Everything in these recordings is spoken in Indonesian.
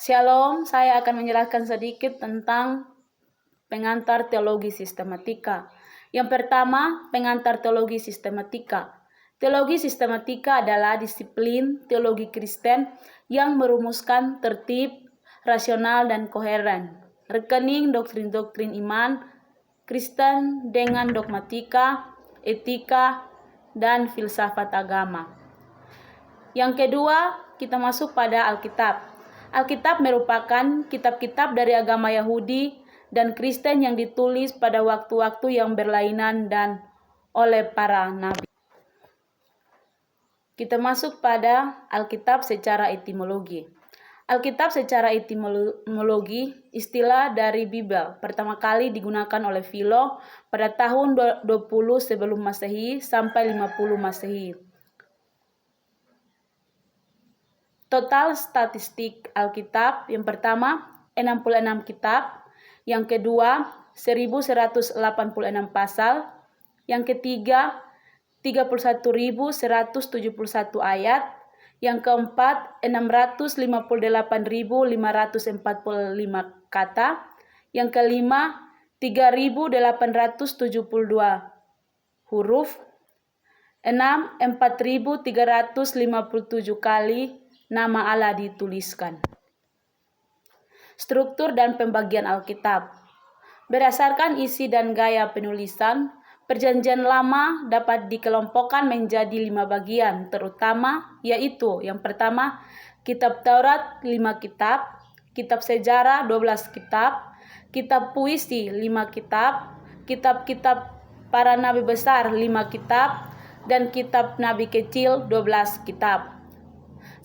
Shalom, saya akan menjelaskan sedikit tentang pengantar teologi sistematika. Yang pertama, pengantar teologi sistematika. Teologi sistematika adalah disiplin teologi Kristen yang merumuskan tertib, rasional, dan koheren, rekening doktrin-doktrin iman Kristen dengan dogmatika, etika, dan filsafat agama. Yang kedua, kita masuk pada Alkitab. Alkitab merupakan kitab-kitab dari agama Yahudi dan Kristen yang ditulis pada waktu-waktu yang berlainan dan oleh para nabi. Kita masuk pada Alkitab secara etimologi. Alkitab secara etimologi, istilah dari Bible, pertama kali digunakan oleh Philo pada tahun 20 sebelum Masehi sampai 50 Masehi. Total statistik Alkitab, yang pertama 66 kitab, yang kedua 1186 pasal, yang ketiga 31.171 ayat, yang keempat 658.545 kata, yang kelima 3.872 huruf, 4.357 kali nama Allah dituliskan. Struktur dan pembagian Alkitab. Berdasarkan isi dan gaya penulisan, Perjanjian Lama dapat dikelompokkan menjadi 5 bagian, terutama yaitu yang pertama, Kitab Taurat 5 kitab, Kitab Sejarah 12 kitab, Kitab Puisi 5 kitab, Kitab-kitab para nabi besar 5 kitab, dan Kitab Nabi Kecil 12 kitab.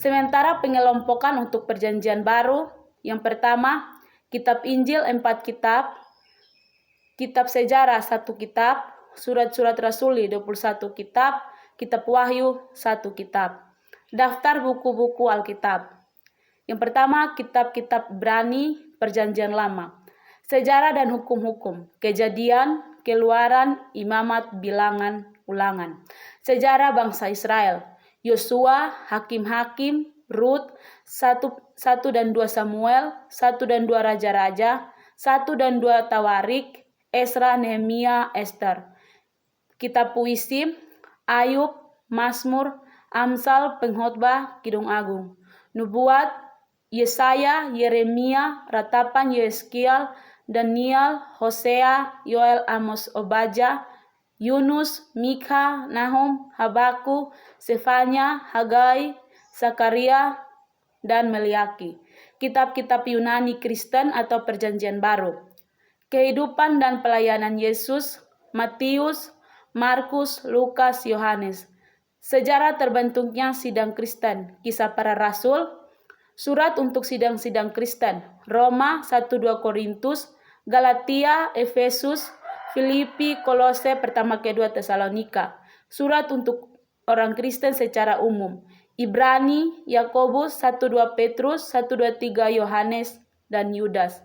Sementara pengelompokan untuk Perjanjian Baru, yang pertama, Kitab Injil 4 kitab, Kitab Sejarah 1 kitab, Surat-surat Rasuli 21 kitab, Kitab Wahyu 1 kitab. Daftar buku-buku Alkitab. Yang pertama, kitab-kitab Ibrani, Perjanjian Lama. Sejarah dan hukum-hukum, Kejadian, Keluaran, Imamat, Bilangan, Ulangan. Sejarah bangsa Israel, Yosua, Hakim-hakim, Rut, 1 dan 2 Samuel, 1 dan 2 Raja-raja, 1 dan 2 Tawarik, Esra, Nehemia, Ester. Kitab Puisi, Ayub, Mazmur, Amsal, Pengkhotbah, Kidung Agung. Nubuat, Yesaya, Yeremia, Ratapan, Yeskiel, Daniel, Hosea, Yoel, Amos, Obadja, Yunus, Mikha, Nahum, Habakuk, Sefanya, Hagai, Zakaria, dan Meliaki. Kitab-kitab Yunani Kristen atau Perjanjian Baru. Kehidupan dan pelayanan Yesus, Matius, Markus, Lukas, Yohanes. Sejarah terbentuknya sidang Kristen, Kisah Para Rasul, surat untuk sidang-sidang Kristen, Roma, 1-2 Korintus, Galatia, Efesus, Filipi, Kolose, 1-2 Tesalonika. Surat untuk orang Kristen secara umum, Ibrani, Yakobus, 1-2 Petrus, 1-2-3 Yohanes, dan Yudas.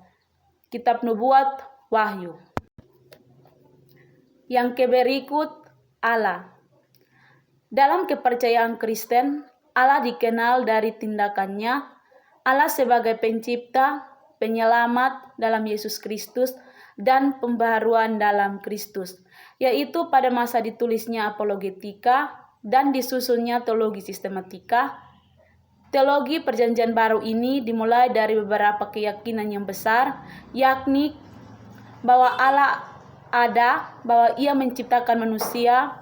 Kitab Nubuat, Wahyu. Yang berikut, Allah. Dalam kepercayaan Kristen, Allah dikenal dari tindakannya, Allah sebagai pencipta, penyelamat dalam Yesus Kristus, dan pembaharuan dalam Kristus, yaitu pada masa ditulisnya apologetika dan disusunnya teologi sistematika. Teologi Perjanjian Baru ini dimulai dari beberapa keyakinan yang besar, yakni bahwa Allah ada, bahwa Ia menciptakan manusia,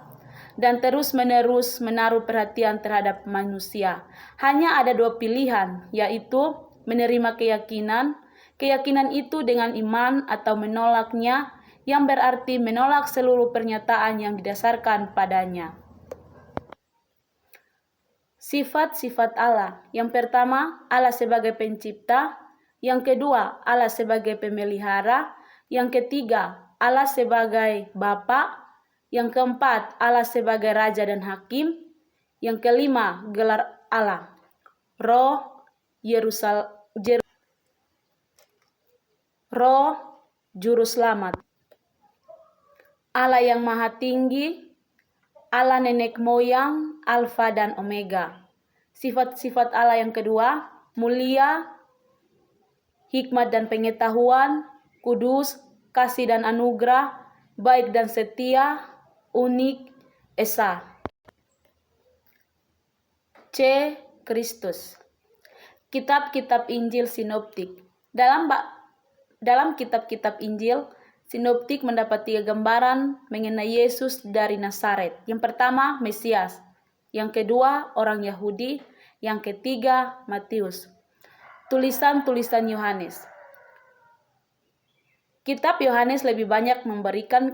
dan terus-menerus menaruh perhatian terhadap manusia. Hanya ada 2 pilihan, yaitu menerima keyakinan itu dengan iman atau menolaknya, yang berarti menolak seluruh pernyataan yang didasarkan padanya. Sifat-sifat Allah. Yang pertama, Allah sebagai pencipta. Yang kedua, Allah sebagai pemelihara. Yang ketiga, Allah sebagai Bapa. Yang keempat, Allah sebagai Raja dan Hakim. Yang kelima, gelar Allah, Roh, Roh, Juru Selamat. Allah yang Maha Tinggi, Allah nenek moyang, Alfa dan Omega. Sifat-sifat Allah yang kedua, mulia, hikmat dan pengetahuan, kudus, kasih dan anugerah, baik dan setia, unik, esa. C. Kristus. Kitab-kitab Injil Sinoptik. Dalam kitab-kitab Injil, Sinoptik mendapat 3 gambaran mengenai Yesus dari Nazaret. Yang pertama, Mesias. Yang kedua, orang Yahudi. Yang ketiga, Matius. Tulisan-tulisan Yohanes. Kitab Yohanes lebih banyak memberikan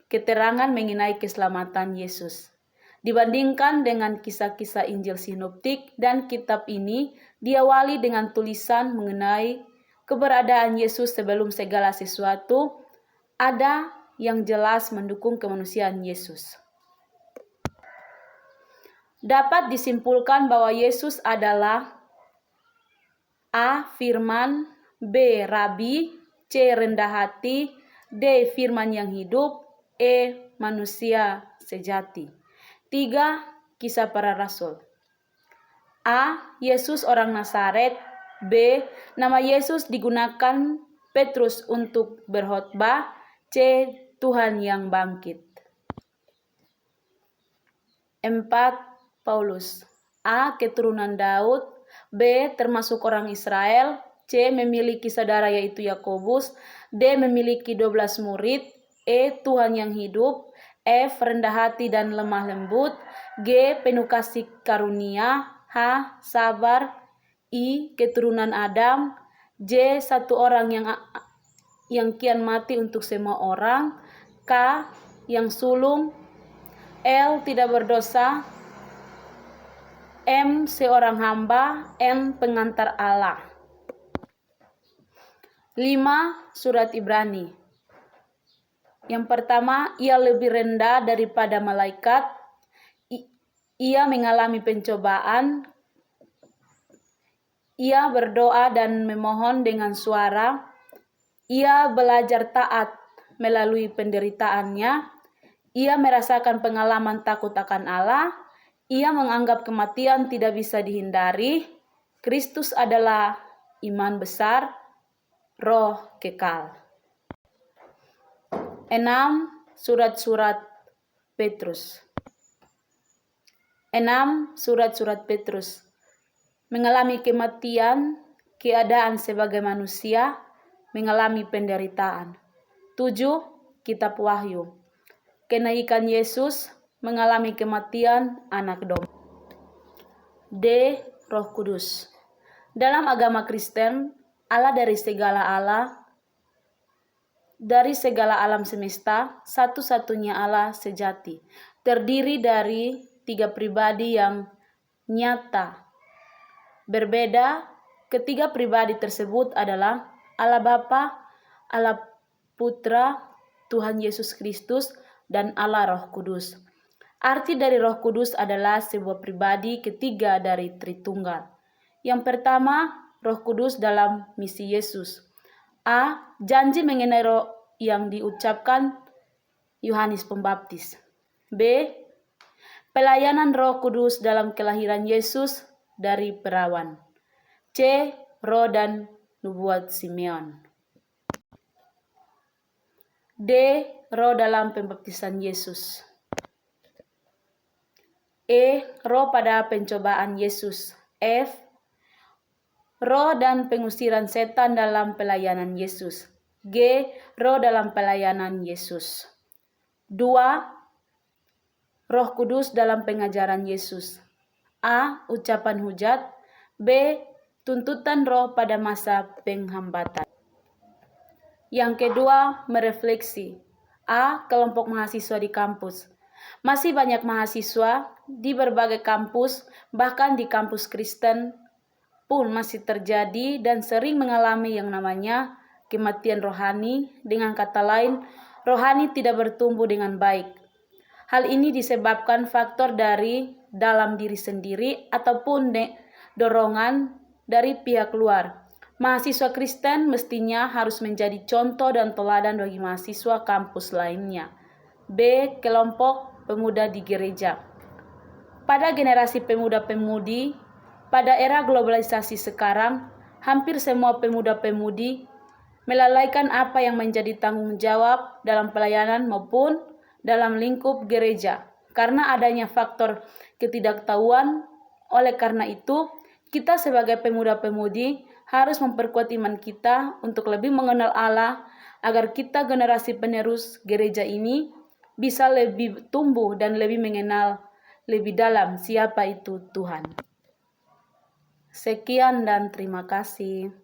keterangan mengenai keselamatan Yesus dibandingkan dengan kisah-kisah Injil Sinoptik, dan kitab ini diawali dengan tulisan mengenai keberadaan Yesus sebelum segala sesuatu ada yang jelas mendukung kemanusiaan Yesus. Dapat disimpulkan bahwa Yesus adalah A. Firman, B. Rabi, C. Rendah hati, D. Firman yang hidup, E. Manusia sejati. 3. Kisah para Rasul. A. Yesus orang Nazaret. B. Nama Yesus digunakan Petrus untuk berkhotbah. C. Tuhan yang bangkit. 4. Paulus. A. Keturunan Daud. B. Termasuk orang Israel. C. Memiliki saudara yaitu Yakobus. D. Memiliki 12 murid. E. Tuhan yang hidup. F. Rendah hati dan lemah lembut. G. Penuh kasih karunia. H. Sabar. I. Keturunan Adam. J. Satu orang yang kian mati untuk semua orang. K. Yang sulung. L. Tidak berdosa. M. Seorang hamba. N. Pengantar Allah. 5. Surat Ibrani. Yang pertama, ia lebih rendah daripada malaikat. Ia mengalami pencobaan. Ia berdoa dan memohon dengan suara. Ia belajar taat melalui penderitaannya. Ia merasakan pengalaman takut akan Allah. Ia menganggap kematian tidak bisa dihindari. Kristus adalah iman besar, roh kekal. 6. Surat-surat Petrus. 6. Surat-surat Petrus. Mengalami kematian, keadaan sebagai manusia, mengalami penderitaan. 7. Kitab Wahyu. Kenaikan Yesus, mengalami kematian anak domba. D. Roh Kudus. Dalam agama Kristen, Allah dari segala Allah, dari segala alam semesta, satu-satunya Allah sejati, terdiri dari 3 pribadi yang nyata. Berbeda, ketiga pribadi tersebut adalah Allah Bapa, Allah Putra, Tuhan Yesus Kristus, dan Allah Roh Kudus. Arti dari Roh Kudus adalah sebuah pribadi ketiga dari Tritunggal. Yang pertama, Roh Kudus dalam misi Yesus. A. Janji mengenai roh yang diucapkan Yohanes Pembaptis. B. Pelayanan Roh Kudus dalam kelahiran Yesus dari perawan. C. Roh dan nubuat Simeon. D. Roh dalam pembaptisan Yesus. E. Roh pada pencobaan Yesus. F. Roh dan pengusiran setan dalam pelayanan Yesus. G. Roh dalam pelayanan Yesus. 2. Roh Kudus dalam pengajaran Yesus. A. Ucapan hujat. B. Tuntutan roh pada masa penghambatan. Yang kedua, merefleksi. A. Kelompok mahasiswa di kampus. Masih banyak mahasiswa di berbagai kampus, bahkan di kampus Kristen pun masih terjadi dan sering mengalami yang namanya kematian rohani. Dengan kata lain, rohani tidak bertumbuh dengan baik. Hal ini disebabkan faktor dari dalam diri sendiri ataupun dorongan dari pihak luar. Mahasiswa Kristen mestinya harus menjadi contoh dan teladan bagi mahasiswa kampus lainnya. B. Kelompok pemuda di gereja. Pada generasi pemuda-pemudi, pada era globalisasi sekarang, hampir semua pemuda-pemudi melalaikan apa yang menjadi tanggung jawab dalam pelayanan maupun dalam lingkup gereja karena adanya faktor ketidaktahuan. Oleh karena itu, kita sebagai pemuda-pemudi harus memperkuat iman kita untuk lebih mengenal Allah agar kita generasi penerus gereja ini bisa lebih tumbuh dan lebih mengenal lebih dalam siapa itu Tuhan. Sekian dan terima kasih.